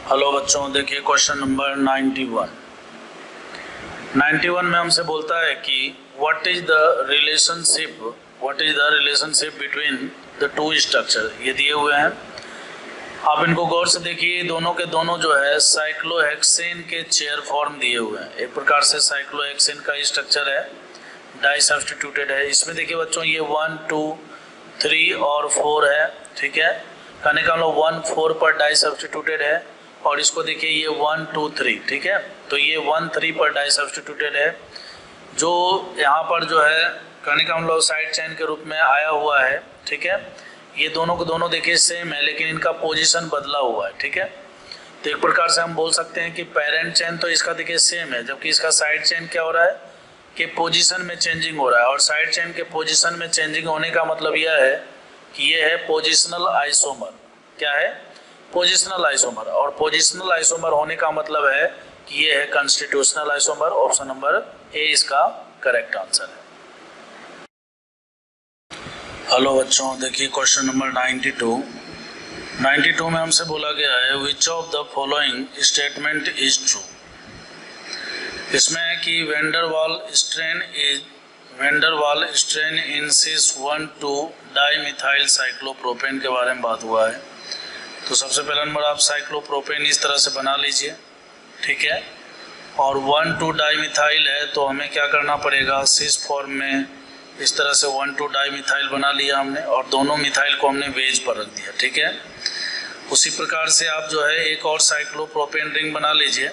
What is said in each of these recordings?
Hello बच्चों, देखिए question number 91 में हमसे बोलता है कि what is the relationship between the two structure. ये दिए हुए हैं, आप इनको गौर से देखिए। दोनों के दोनों जो है साइक्लोहेक्सेन के चेयर फॉर्म दिए हुए हैं। एक प्रकार से साइक्लोहेक्सेन का स्ट्रक्चर है, डाई सब्स्टिट्यूटेड है। इसमें देखिए बच्चों, ये 1 2 3 और 4 है, ठीक है। कहने का मतलब 1 4 पर डाई सब्स्टिट्यूटेड है, और इसको देखिए ये 1 2 3, ठीक है। तो ये 1 3 पर डाई सब्स्टिट्यूटेड है। जो यहाँ पर जो है कहने का मतलब साइड चेन के रूप में आया हुआ है, ठीक है। ये दोनों को दोनों देखिए सेम है, लेकिन इनका पोजीशन बदला हुआ है, ठीक है। तो एक प्रकार से हम बोल सकते हैं कि पेरेंट चेन तो इसका देखिए सेम है, जबकि इसका साइड चेन क्या हो रहा है कि पोजीशन में चेंजिंग हो रहा है। और साइड चेन के पोजीशन में चेंजिंग होने का मतलब यह है कि ये है पोजिशनल आइसोमर। क्या है? Positional isomer. और पोजिशनल आइसोमर होने का मतलब है कि ये है constitutional isomer. Option number A इसका करेक्ट आंसर है। हेलो बच्चों, देखिए क्वेश्चन नंबर 92 में हमसे बोला गया है which of the following statement is true. इसमें है कि van der Waals strain in cis 1,2 dimethyl cyclopropane के बारे में बात हुआ है। तो सबसे पहला नंबर आप साइक्लोप्रोपेन इस तरह से बना लीजिए, ठीक है। और 1,2 डाइमिथाइल है, तो हमें क्या करना पड़ेगा, सिस फॉर्म में इस तरह से 1,2 डाइमिथाइल बना लिया हमने, और दोनों मिथाइल को हमने वेज पर रख दिया, ठीक है। उसी प्रकार से आप जो है एक और साइक्लोप्रोपेन रिंग बना लीजिए,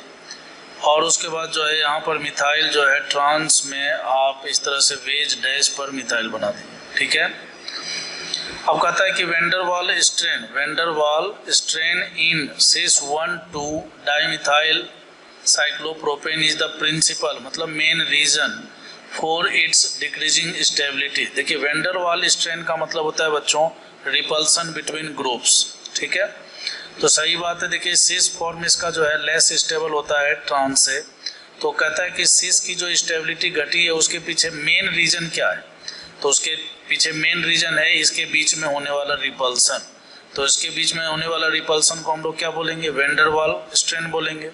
और उसके बाद जो है यहाँ पर मिथाइल जो है ट्रांस में आप इस तरह से वेज डैश पर मिथाइल बना दीजिए, ठीक है। अब कहता है कि van der Waals strain in cis 1,2 dimethyl cyclopropane is the principal, मतलब main reason for its decreasing stability. देखिए वेंडरवाल स्ट्रेन का मतलब होता है बच्चों रिपल्सन बिटवीन ग्रुप्स, ठीक है। तो सही बात है। देखिए सिस फॉर्म इसका जो है लेस स्टेबल होता है ट्रांस से। तो कहता है कि सिस की जो स्टेबिलिटी घटी है उसके पीछे मेन रीजन क्या है। तो उसके पीछे मेन रीजन है इसके बीच में होने वाला रिपल्सन। तो इसके बीच में होने वाला रिपल्सन को हम लोग क्या बोलेंगे, वेंडरवाल स्ट्रेन बोलेंगे।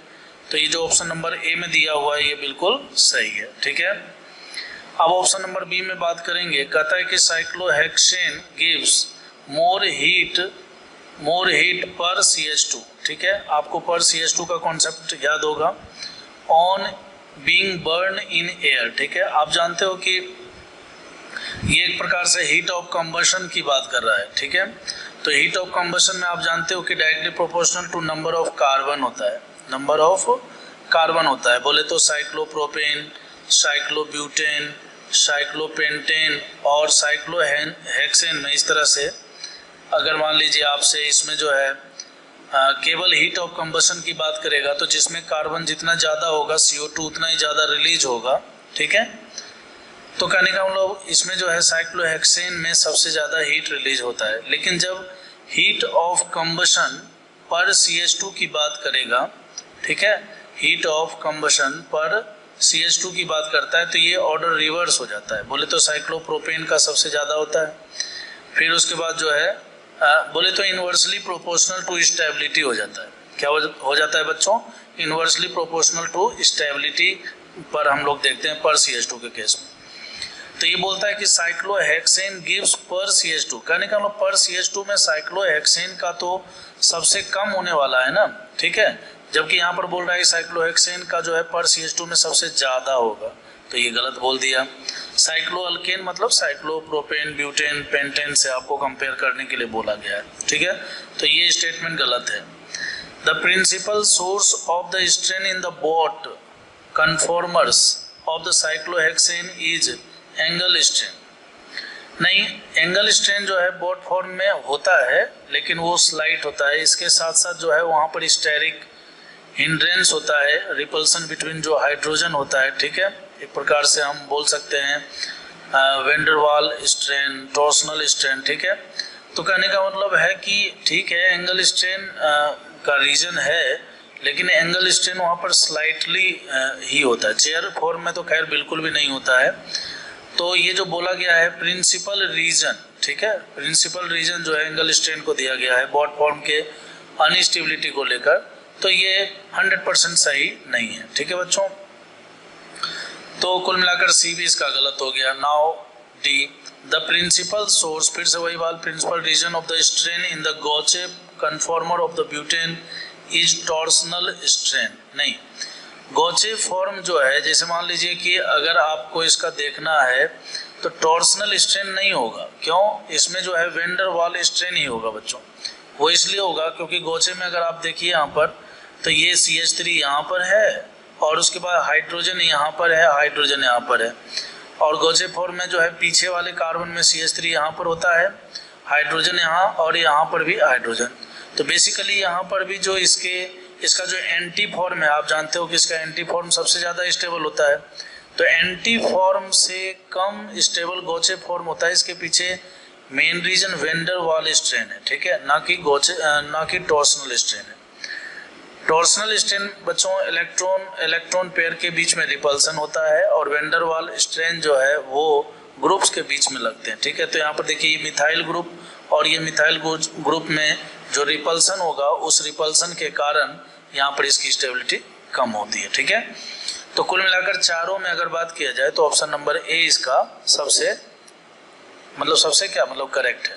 तो ये जो ऑप्शन नंबर ए में दिया हुआ है ये बिल्कुल सही है, ठीक है। अब ऑप्शन नंबर बी में बात करेंगे। कहता है कि साइक्लोहेक्सेन गिव्स मोर हीट पर CH2, ठीक है। आपको पर CH2 का कॉन्सेप्ट याद होगा, on being burn in air, ठीक है। आप जानते हो कि ये एक प्रकार से हीट ऑफ कंबशन की बात कर रहा है, ठीक है। तो हीट ऑफ कंबशन में आप जानते हो कि directly proportional to number of carbon होता है। बोले तो साइक्लोप्रोपेन, साइक्लोब्यूटेन, साइक्लोपेंटेन और साइक्लोहेक्सेन में इस तरह से अगर मान लीजिए आपसे इसमें जो है केवल हीट ऑफ कंबशन की बात करेगा, तो जिसमें कार्बन जितना ज़्यादा होगा CO2 उतना ही ज़्यादा रिलीज होगा, ठीक है। तो कहने का हम लोग इसमें जो है साइक्लोहेक्सेन में सबसे ज़्यादा हीट रिलीज होता है। लेकिन जब हीट ऑफ कंबशन पर CH2 की बात करेगा, ठीक है, हीट ऑफ कंबशन पर CH2 की बात करता है, तो ये ऑर्डर रिवर्स हो जाता है। बोले तो साइक्लोप्रोपेन का सबसे ज़्यादा होता है। फिर उसके बाद जो है बोले तो इन्वर्सली प्रोपोर्शनल टू स्टेबिलिटी हो जाता है। क्या हो जाता है बच्चों? इन्वर्सली प्रोपोर्शनल टू स्टेबिलिटी पर हम लोग देखते हैं पर CH2 के केस में। तो ये बोलता है कि साइक्लोहेक्सेन गिव्स पर CH2। कहने का मतलब पर CH2 में साइक्लोहेक्सेन का तो सबसे कम होने वाला है ना, ठीक है। जबकि यहाँ पर बोल रहा है साइक्लोहेक्सेन का जो है पर CH2 में सबसे ज़्यादा होगा, तो ये गलत बोल दिया। साइक्लोअल्केन मतलब साइक्लोप्रोपेन, ब्यूटेन, पेंटेन से आपको कंपेयर करने के लिए बोला गया है, ठीक है। तो ये स्टेटमेंट गलत है। The principal source of the strain in the boat conformers of the cyclohexane is angle strain. नहीं, एंगल स्ट्रेन जो है बोट फॉर्म में होता है, लेकिन वो स्लाइट होता है। इसके साथ साथ जो है वहाँ पर स्टेरिक हिंड्रेंस होता है, रिपल्सन बिटवीन जो हाइड्रोजन होता है, ठीक है। एक प्रकार से हम बोल सकते हैं वेंडरवाल स्ट्रेन, टॉर्सनल स्ट्रेन, ठीक है। तो कहने का मतलब है कि ठीक है एंगल स्ट्रेन का रीजन है, लेकिन एंगल स्ट्रेन वहाँ पर स्लाइटली ही होता है। चेयर फॉर्म में तो खैर बिल्कुल भी नहीं होता है। तो ये जो बोला गया है प्रिंसिपल रीजन, ठीक है, प्रिंसिपल रीजन जो है एंगल स्ट्रेन को दिया गया है बॉट फॉर्म के अनस्टेबिलिटी को लेकर, तो ये 100% सही नहीं है। ठीक है बच्चों, तो कुल मिलाकर सी भी इसका गलत हो गया। Now D, the principal source, फिर से वही बात, principal reason of the strain in the gauche conformer of the butane is torsional strain. नहीं, गॉचे फॉर्म जो है, जैसे मान लीजिए कि अगर आपको इसका देखना है तो टॉर्सनल स्ट्रेन नहीं होगा। क्यों? इसमें जो है वेंडर वाल स्ट्रेन ही होगा बच्चों। वो इसलिए होगा क्योंकि गोचे में अगर आप देखिए यहाँ पर, तो ये CH3 यहाँ पर है और उसके बाद हाइड्रोजन यहाँ पर है, हाइड्रोजन यहाँ पर है, और गोचे फॉर्म में जो है पीछे वाले कार्बन में CH3 यहाँ पर होता है, हाइड्रोजन यहाँ, और यहाँ पर भी हाइड्रोजन। तो बेसिकली यहाँ पर भी जो इसका जो एंटी फॉर्म है, आप जानते हो कि इसका एंटी फॉर्म सबसे ज़्यादा स्टेबल होता है, तो एंटी फॉर्म से कम स्टेबल गोचे फॉर्म होता है। इसके पीछे मेन रीजन वेंडर वाल स्ट्रेन है, ठीक है, ना कि टॉर्सनल स्ट्रेन है। टॉर्सनल स्ट्रेन बच्चों इलेक्ट्रॉन पेयर के बीच में रिपल्सन होता है, और वेंडर वाल स्ट्रेन जो है वो ग्रुप्स के बीच में लगते हैं। ठीक है, तो यहाँ पर देखिए ये मिथाइल ग्रुप और ये मिथाइल ग्रुप में जो रिपल्सन होगा, उस रिपल्सन के कारण यहाँ पर इसकी स्टेबिलिटी कम होती है। ठीक है, तो कुल मिलाकर चारों में अगर बात किया जाए तो ऑप्शन नंबर ए इसका सबसे क्या करेक्ट है।